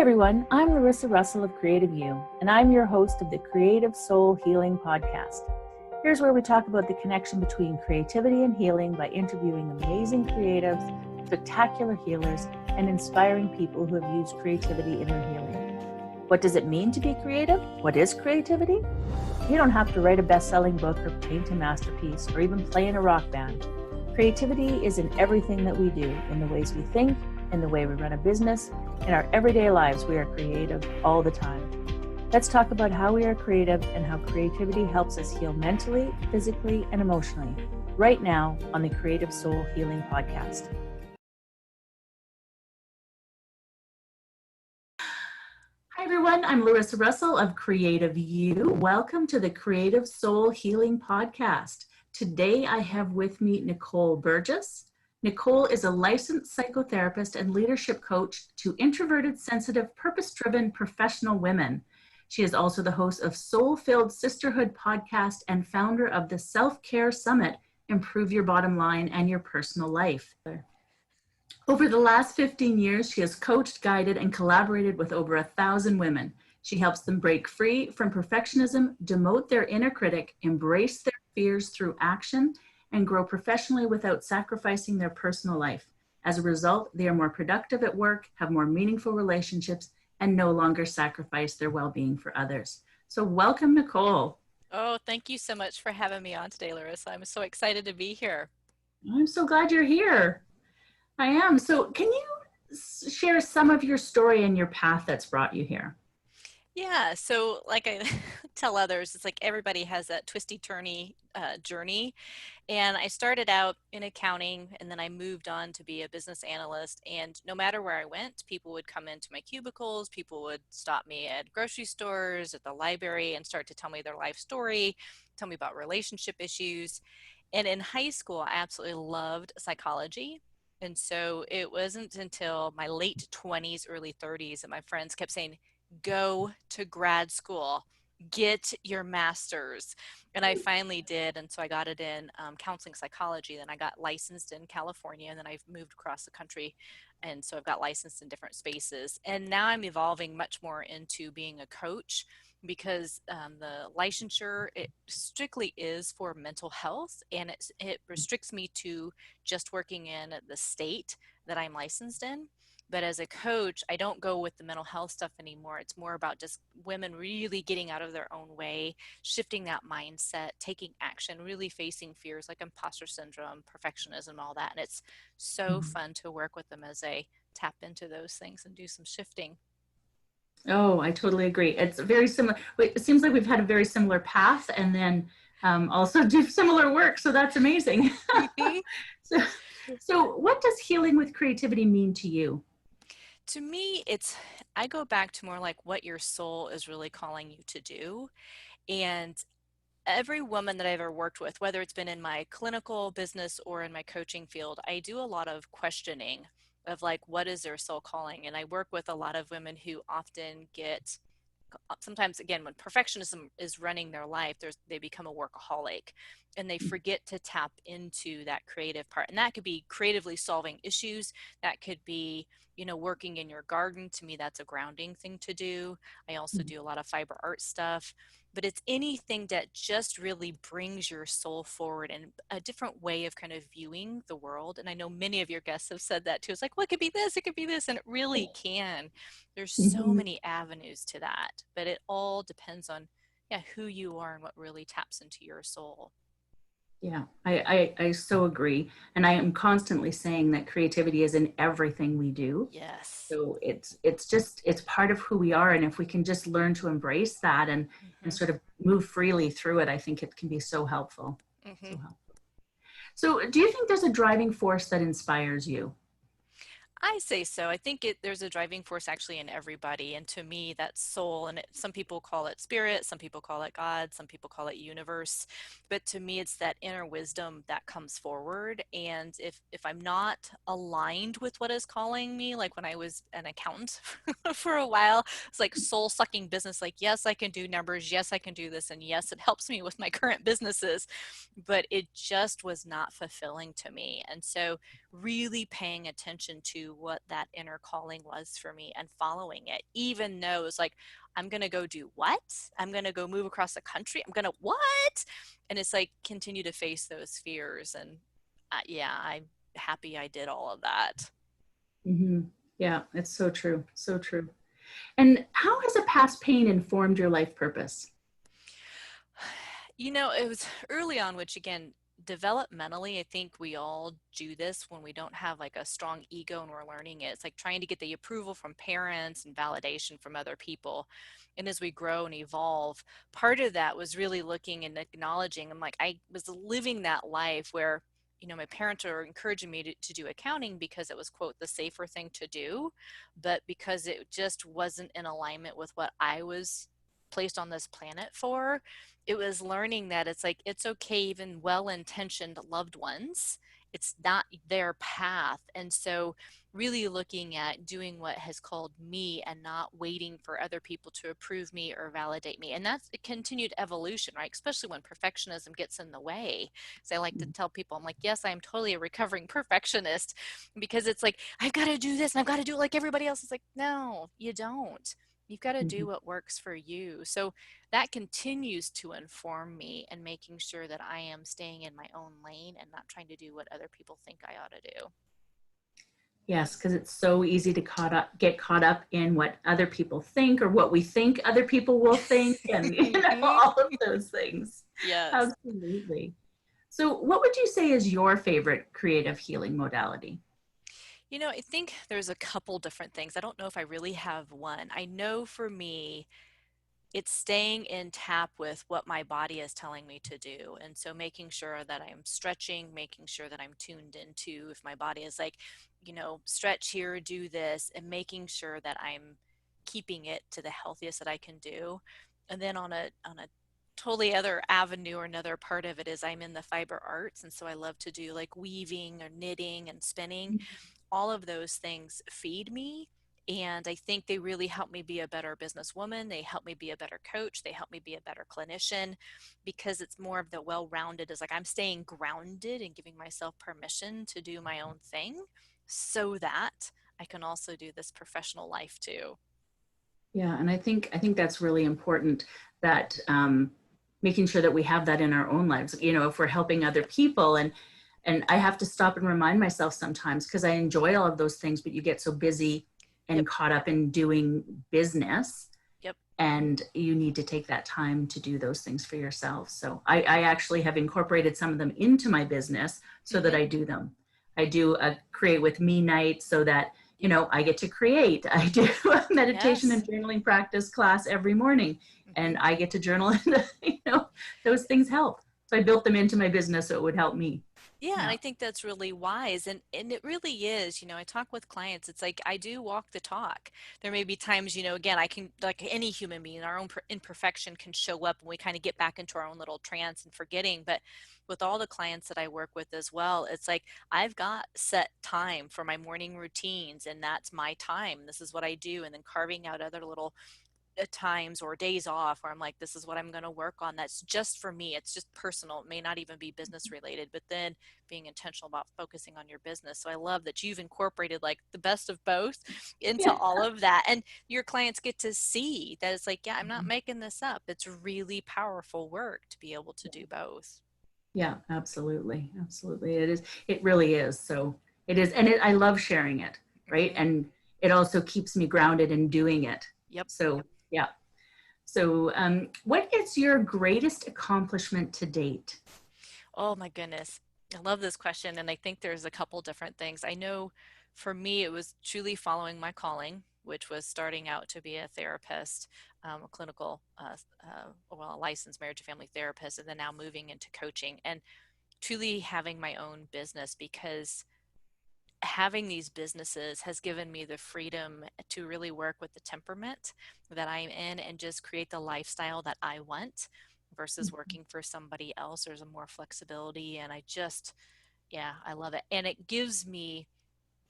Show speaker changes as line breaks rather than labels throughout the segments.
everyone, I'm Larissa Russell of Creative You, and I'm your host of the Creative Soul Healing Podcast. Here's where we talk about the connection between creativity and healing by interviewing amazing creatives, spectacular healers, and inspiring people who have used creativity in their healing. What does it mean to be creative? What is creativity? You don't have to write a best-selling book or paint a masterpiece or even play in a rock band. Creativity is in everything that we do, in the ways we think, in the way we run a business. In our everyday lives, we are creative all the time. Let's talk about how we are creative and how creativity helps us heal mentally, physically, and emotionally, right now on the Creative Soul Healing Podcast. Hi everyone, I'm Larissa Russell of Creative You. Welcome to the Creative Soul Healing Podcast. Today I have with me Nicole Burgess. Nicole is a licensed psychotherapist and leadership coach to introverted, sensitive, purpose-driven professional women. She is also the host of Soul-Filled Sisterhood podcast and founder of the Self-Care Summit, Improve Your Bottom Line and Your Personal Life. Over the last 15 years, she has coached, guided, and collaborated with over 1,000 women. She helps them break free from perfectionism, demote their inner critic, embrace their fears through action, and grow professionally without sacrificing their personal life. As a result, they are more productive at work, have more meaningful relationships, and no longer sacrifice their well-being for others. So welcome, Nicole.
Oh, thank you so much for having me on today, Larissa. I'm so excited to be here.
I'm so glad you're here. I am. So can you share some of your story and your path that's brought you here?
Yeah, so like I tell others, it's like everybody has that twisty-turny journey. And I started out in accounting, and then I moved on to be a business analyst. And no matter where I went, people would come into my cubicles, people would stop me at grocery stores, at the library, and start to tell me their life story, tell me about relationship issues. And in high school, I absolutely loved psychology. And so it wasn't until my late 20s, early 30s that my friends kept saying, go to grad school, get your master's. And I finally did. And so I got it in counseling psychology. Then I got licensed in California, and then I've moved across the country. And so I've got licensed in different spaces. And now I'm evolving much more into being a coach, because the licensure, it strictly is for mental health, and it restricts me to just working in the state that I'm licensed in. But as a coach, I don't go with the mental health stuff anymore. It's more about just women really getting out of their own way, shifting that mindset, taking action, really facing fears like imposter syndrome, perfectionism, all that. And it's so fun to work with them as they tap into those things and do some shifting.
Oh, I totally agree. It's very similar. It seems like we've had a very similar path, and then also do similar work. So that's amazing. So what does healing with creativity mean to you?
To me, I go back to more like what your soul is really calling you to do. And every woman that I've ever worked with, whether it's been in my clinical business or in my coaching field, I do a lot of questioning of like, what is their soul calling? And I work with a lot of women who often get, sometimes again, when perfectionism is running their life, they become a workaholic, and they forget to tap into that creative part. And that could be creatively solving issues. That could be, working in your garden. To me, that's a grounding thing to do. I also do a lot of fiber art stuff, but it's anything that just really brings your soul forward and a different way of kind of viewing the world. And I know many of your guests have said that too. It's like, well, it could be this, it could be this, and it really can. There's so many avenues to that, but it all depends on who you are and what really taps into your soul.
Yeah, I so agree. And I am constantly saying that creativity is in everything we do.
Yes.
So it's part of who we are. And if we can just learn to embrace that and sort of move freely through it, I think it can be so helpful. So helpful. So do you think there's a driving force that inspires you?
I say so. I think there's a driving force actually in everybody. And to me, that's soul. And some people call it spirit, some people call it God, some people call it universe. But to me, it's that inner wisdom that comes forward. And if I'm not aligned with what is calling me, like when I was an accountant for a while, it's like soul sucking business. Like, yes, I can do numbers. Yes, I can do this. And yes, it helps me with my current businesses. But it just was not fulfilling to me. And so really paying attention to what that inner calling was for me and following it, even though it was like, I'm going to go do what? I'm going to go move across the country. I'm going to what? And it's like continue to face those fears. And yeah, I'm happy I did all of that.
Hmm. Yeah, it's so true. So true. And how has a past pain informed your life purpose?
It was early on, which again, developmentally, I think we all do this when we don't have like a strong ego and we're learning it. It's like trying to get the approval from parents and validation from other people. And as we grow and evolve, part of that was really looking and acknowledging. I'm like, I was living that life where, my parents are encouraging me to do accounting because it was, quote, the safer thing to do, but because it just wasn't in alignment with what I was placed on this planet for. It was learning that it's like it's okay, even well-intentioned loved ones, it's not their path. And so really looking at doing what has called me and not waiting for other people to approve me or validate me. And that's a continued evolution, right? Especially when perfectionism gets in the way. So I like to tell people, I'm like, yes, I'm totally a recovering perfectionist, because it's like, I've got to do this and I've got to do it like everybody else. It's like, no, you don't. You've got to
Mhm.
do what works for you. So that continues to inform me and making sure that I am staying in my own lane and not trying to do what other people think I ought to do.
Yes, because it's so easy to get caught up in what other people think or what we think other people will think, and all of those things.
Yes.
Absolutely. So, what would you say is your favorite creative healing modality?
I think there's a couple different things. I don't know if I really have one. I know for me, it's staying in tap with what my body is telling me to do. And so making sure that I'm stretching, making sure that I'm tuned into if my body is like, stretch here, do this, and making sure that I'm keeping it to the healthiest that I can do. And then on a totally other avenue or another part of it is I'm in the fiber arts. And so I love to do like weaving or knitting and spinning. All of those things feed me. And I think they really help me be a better businesswoman. They help me be a better coach. They help me be a better clinician, because it's more of the well rounded, is like I'm staying grounded and giving myself permission to do my own thing so that I can also do this professional life too.
Yeah, and I think that's really important, that making sure that we have that in our own lives. If we're helping other people, and I have to stop and remind myself sometimes, because I enjoy all of those things, but you get so busy
Yep.
and caught up in doing business,
Yep.
and you need to take that time to do those things for yourself. So I actually have incorporated some of them into my business so that
Mm-hmm.
I do them. I do a create with me night so that
Yep.
I get to create. I do a meditation and
Yes.
journaling practice class every morning,
Mm-hmm.
and I get to journal. And those things help. So I built them into my business so it would help me.
Yeah, and
Yeah.
I think that's really wise. And it really is, I talk with clients, it's like I do walk the talk. There may be times, again, I can, like any human being, our own imperfection can show up and we kind of get back into our own little trance and forgetting. But with all the clients that I work with as well, it's like I've got set time for my morning routines, and that's my time. This is what I do. And then carving out other little at times or days off where I'm like, this is what I'm going to work on. That's just for me. It's just personal. It may not even be business related, but then being intentional about focusing on your business. So I love that you've incorporated like the best of both into
Yeah.
all of that. And your clients get to see that it's like, yeah, I'm not making this up. It's really powerful work to be able to do both.
Yeah, absolutely. Absolutely. It is. It really is. So it is. And I love sharing it. Right.
Hmm.
And it also keeps me grounded in doing it.
Yep.
So, yeah. So, what is your greatest accomplishment to date?
Oh my goodness. I love this question. And I think there's a couple different things. I know for me, it was truly following my calling, which was starting out to be a therapist, a clinical, well, a licensed marriage and family therapist, and then now moving into coaching and truly having my own business, because having these businesses has given me the freedom to really work with the temperament that I'm in and just create the lifestyle that I want versus working for somebody else. There's a more flexibility, and yeah, I love it. And it gives me,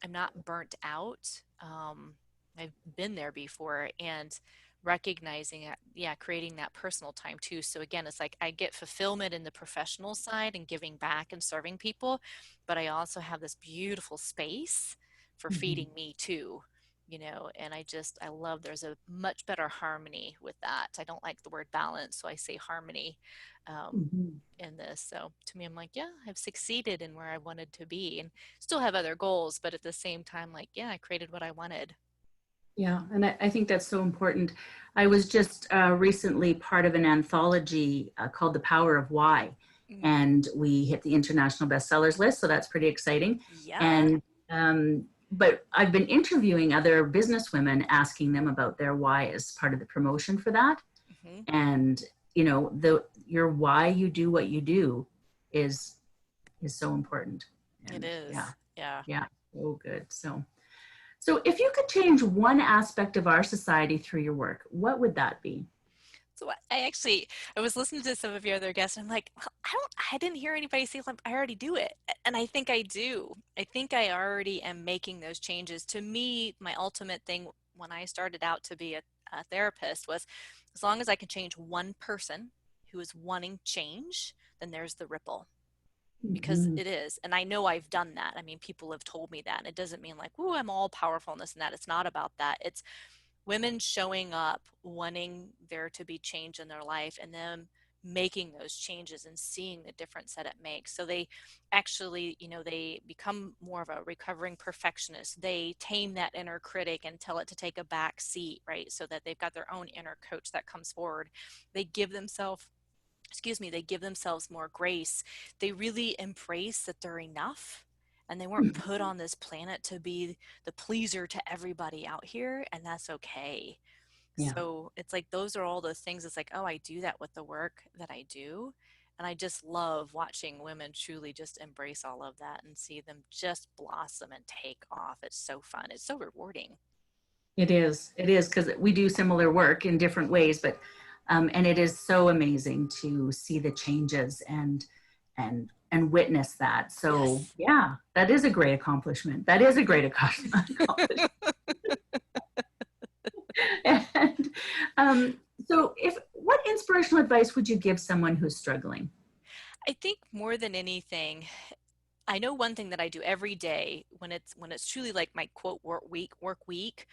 I'm not burnt out. I've been there before, and recognizing it, yeah, creating that personal time too. So again, it's like I get fulfillment in the professional side and giving back and serving people, but I also have this beautiful space for
Mhm.
feeding me too, and I love there's a much better harmony with that. I don't like the word balance, so I say harmony
Mhm.
in this. So to me, I'm like, yeah, I've succeeded in where I wanted to be and still have other goals, but at the same time, like, yeah, I created what I wanted.
Yeah, and I think that's so important. I was just recently part of an anthology called The Power of Why,
Mm,
and we hit the international bestsellers list, so that's pretty exciting.
yeah.
And but I've been interviewing other businesswomen, asking them about their why as part of the promotion for that.
Hmm.
And the your why you do what you do is is so important.
It
And yeah,
is. Yeah.
yeah, so good. So if you could change one aspect of our society through your work, what would that be?
So I was listening to some of your other guests and I'm like, well, I didn't hear anybody say like, I already do it. And I think I do. I think I already am making those changes. To me, my ultimate thing when I started out to be a therapist was as long as I can change one person who is wanting change, then there's the ripple. Because
Mhm.
it is. And I know I've done that. I mean, people have told me that. And it doesn't mean like, oh, I'm all powerful in this and that. It's not about that. It's women showing up, wanting there to be change in their life, and them making those changes and seeing the difference that it makes. So they actually, they become more of a recovering perfectionist. They tame that inner critic and tell it to take a back seat, right? So that they've got their own inner coach that comes forward. They give themselves they give themselves more grace. They really embrace that they're enough and they weren't put on this planet to be the pleaser to everybody out here, and that's okay.
Yeah,
So it's like those are all the things. It's like, oh, I do that with the work that I do. And I just love watching women truly just embrace all of that and see them just blossom and take off. It's so fun. It's so rewarding.
it is. It is because we do similar work in different ways, but and it is so amazing to see the changes and witness that. So
Yes.
yeah, that is a great accomplishment. That is a great accomplishment. And so, if what inspirational advice would you give someone who's struggling?
I think more than anything, I know one thing that I do every day when it's truly like my quote work week.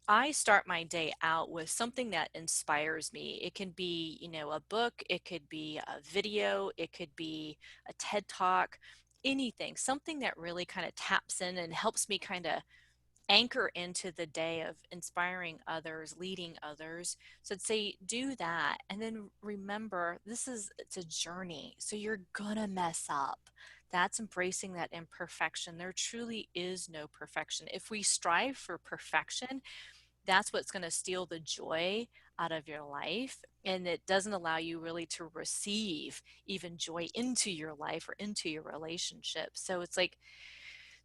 I start my day out with something that inspires me. It can be, a book, it could be a video, it could be a TED talk, anything, something that really kind of taps in and helps me kind of anchor into the day of inspiring others, leading others. So I'd say do that. And then remember, it's a journey. So you're gonna mess up. That's embracing that imperfection. There truly is no perfection. If we strive for perfection, that's what's going to steal the joy out of your life. And it doesn't allow you really to receive even joy into your life or into your relationship. So it's like,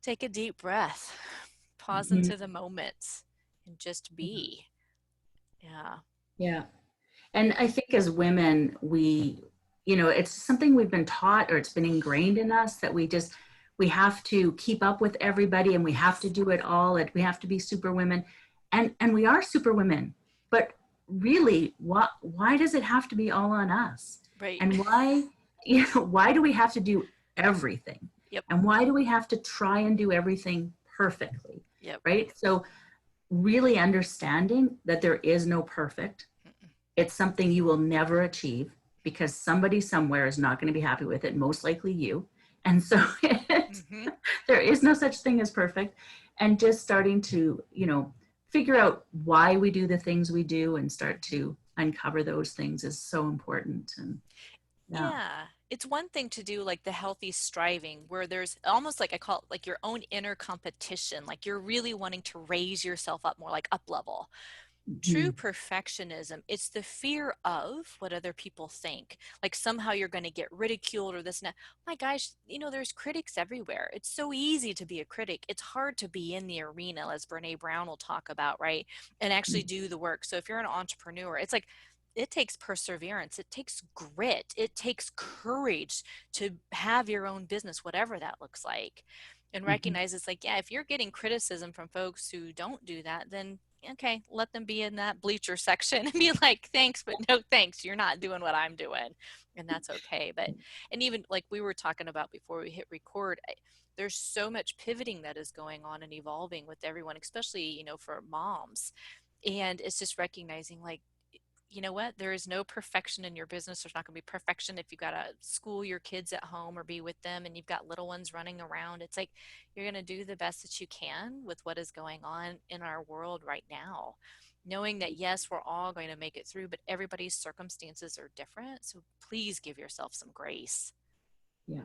take a deep breath, pause
Mhm.
into the moment, and just be. Yeah.
Yeah. And I think as women, it's something we've been taught or it's been ingrained in us that we have to keep up with everybody and we have to
Yes.
do it all and we have to be super women. And we are super women. But really, why does it have to be all on us?
Right.
And why, why do we have to do everything?
Yep.
And why do we have to try and do everything perfectly?
Yep.
Right? So really understanding that there is no perfect,
Mm-mm.
it's something you will never achieve because somebody somewhere is not going to be happy with it, most likely you. And so
Mm-hmm.
there is no such thing as perfect. And just starting to, figure out why we do the things we do and start
Mm-hmm.
to uncover those things is so important. And yeah.
Yeah. It's one thing to do like the healthy striving where there's almost like I call it like your own inner competition, like you're really wanting to raise yourself up more, like up level. True
Mhm.
perfectionism, it's the fear of what other people think. Like somehow you're going to get ridiculed or this and that. My gosh, there's critics everywhere. It's so easy to be a critic. It's hard to be in the arena, as Brene Brown will talk about, right? And actually do the work. So if you're an entrepreneur, it's like it takes perseverance, it takes grit, it takes courage to have your own business, whatever that looks like. And
Mhm.
recognize it's like, yeah, if you're getting criticism from folks who don't do that, then okay, let them be in that bleacher section and be like, thanks, but no thanks. You're not doing what I'm doing. And that's okay. But, and even like we were talking about before we hit record, there's so much pivoting that is going on and evolving with everyone, especially, for moms. And it's just recognizing like, you know what? There is no perfection in your business. There's not going to be perfection if you've got to school your kids at home or be with them and you've got little ones running around. It's like you're going to do the best that you can with what is going on in our world right now. Knowing that, yes, we're all going to make it through, but everybody's circumstances are different. So please give yourself some grace.
Yeah,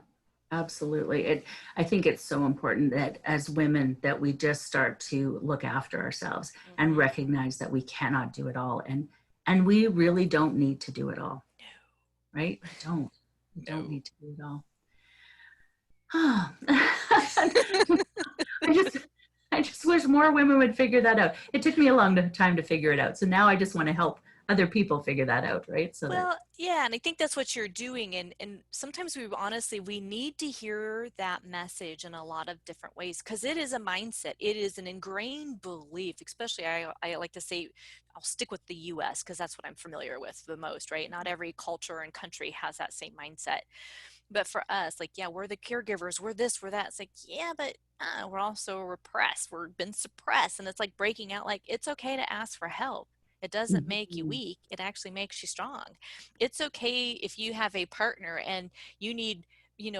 absolutely. I think it's so important that as women that we just start to look after ourselves and recognize that we cannot do it all. And we really don't need to do it all.
No.
Right? We don't
No.
need to do it all. I just wish more women would figure that out. It took me a long time to figure it out. So now I just want to help other people figure that out, right? So
Well, yeah, and I think that's what you're doing. And sometimes we need to hear that message in a lot of different ways because it is a mindset. It is an ingrained belief, especially I like to say, I'll stick with the US because that's what I'm familiar with the most, right? Not every culture and country has that same mindset. But for us, like, yeah, we're the caregivers, we're this, we're that. It's like, yeah, but we're also repressed. We've been suppressed. And it's like breaking out, like, it's okay to ask for help. It doesn't make you
Mhm.
weak. It actually makes you strong. It's okay if you have a partner and you need,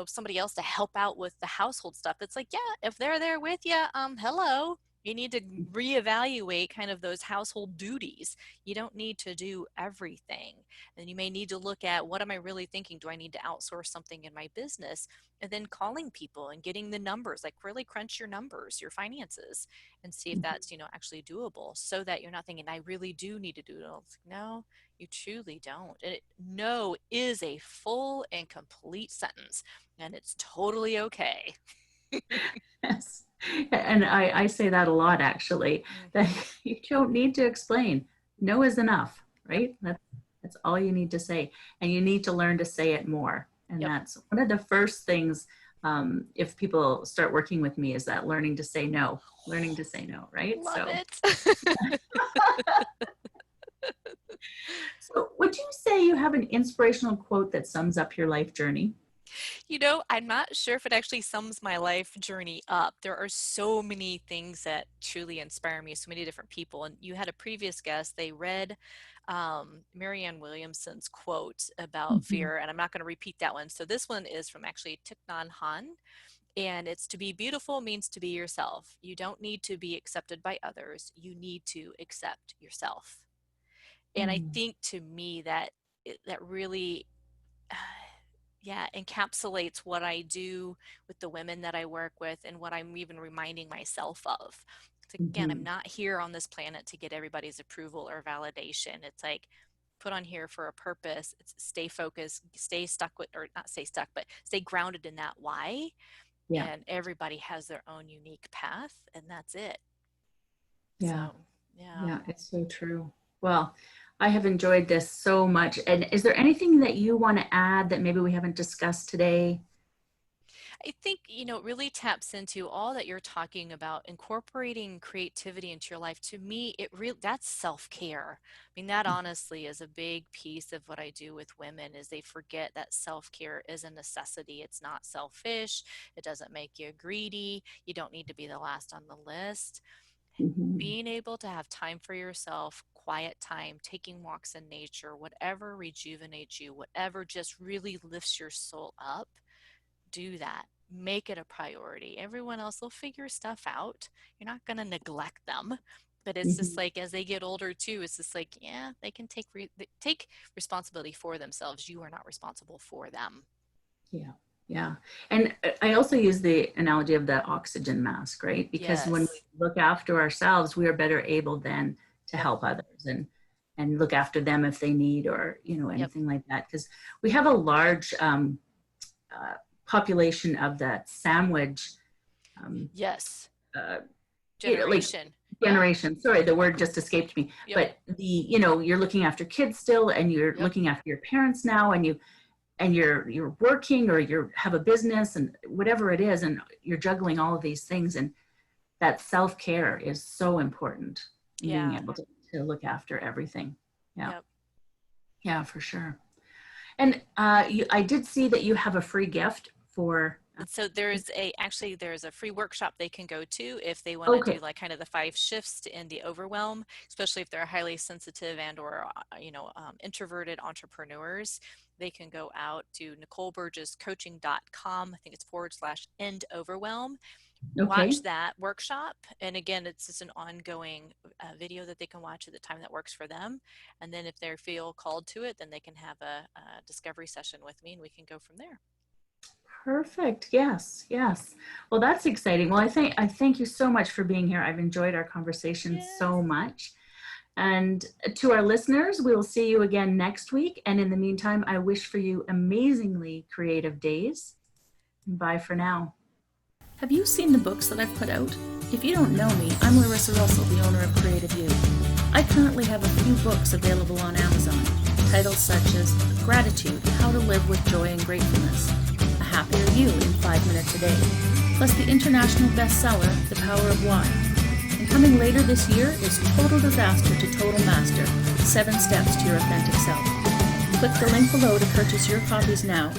somebody else to help out with the household stuff. It's like, yeah, if they're there with you, hello. You need to reevaluate kind of those household duties. You don't need to do everything. And you may need to look at what am I really thinking? Do I need to outsource something in my business? And then calling people and getting the numbers, like really crunch your numbers, your finances, and see if that's, actually doable so that you're not thinking, I really do need to do it all. It's like, no, you truly don't. And no is a full and complete sentence, and it's totally okay.
Yes. And I say that a lot actually, that
Mhm.
you don't need to explain. No is enough,
Yep.
right? That's all you need to say. And you need to learn to say it more. And
Yep.
that's one of the first things, if people start working with me, is that learning to say no, right?
Love
So,
it.
so would you say you have an inspirational quote that sums up your life journey?
I'm not sure if it actually sums my life journey up. There are so many things that truly inspire me, so many different people. And you had a previous guest, they read Marianne Williamson's quote about
Mhm.
fear, and I'm not going to repeat that one. So this one is from actually Thich Nhat Hanh, and it's to be beautiful means to be yourself. You don't need to be accepted by others. You need to accept yourself. And I
Mm.
think to me that really yeah, encapsulates what I do with the women that I work with and what I'm even reminding myself of. It's again, I'm
Mhm.
not here on this planet to get everybody's approval or validation. It's like put on here for a purpose. It's stay focused, stay stuck with, or not stay stuck, but stay grounded in that why.
Yeah.
And everybody has their own unique path, and that's it.
Yeah.
So, yeah.
Yeah, it's so true. Well, I have enjoyed this so much. And is there anything that you want to add that maybe we haven't discussed today?
I think, it really taps into all that you're talking about, incorporating creativity into your life. To me, that's self-care. I mean, that honestly is a big piece of what I do with women is they forget that self-care is a necessity. It's not selfish. It doesn't make you greedy. You don't need to be the last on the list.
Mhm.
Being able to have time for yourself, quiet time, taking walks in nature, whatever rejuvenates you, whatever just really lifts your soul up, do that. Make it a priority. Everyone else will figure stuff out. You're not going to neglect them. But it's just
Mhm.
like as they get older too, it's just like, yeah, they can take responsibility for themselves. You are not responsible for them.
Yeah. Yeah. And I also use the analogy of the oxygen mask, right? Because when we
Yes.
look after ourselves, we are better able then to
Yep.
help others and look after them if they need or,
Yep.
anything like that. Because we have a large uh, population of that sandwich um,
Yes.
uh, like
Generation. Yeah.
generation. Sorry, the word just escaped me.
Yep.
But you're looking after kids still, and you're
Yep.
looking after your parents now, and you're working or you have a business and whatever it is, and you're juggling all of these things, and that self care is so important. and being
Yeah.
able to look after everything. Yeah.
Yep.
Yeah, for sure. And I did see that you have a free gift for.
So there's a free workshop they can go to if they want to
Okay.
do like kind of the 5 shifts to end the overwhelm, especially if they're highly sensitive and or introverted entrepreneurs. They can go out to NicoleBurgessCoaching.com. I think it's /end overwhelm.
Okay.
Watch that workshop, and again, it's just an ongoing video that they can watch at the time that works for them. And then if they feel called to it, then they can have a discovery session with me, and we can go from there.
Perfect. Yes. Yes. Well, that's exciting. Well, I thank you so much for being here. I've enjoyed our conversation
Yes.
so much. And to our listeners, we will see you again next week. And in the meantime, I wish for you amazingly creative days. Bye for now. Have you seen the books that I've put out? If you don't know me, I'm Larissa Russell, the owner of Creative You. I currently have a few books available on Amazon, titles such as Gratitude, How to Live with Joy and Gratefulness, A Happier You in 5 Minutes a Day, plus the international bestseller, The Power of Why. And coming later this year is Total Disaster to Total Master, 7 Steps to Your Authentic Self. Click the link below to purchase your copies now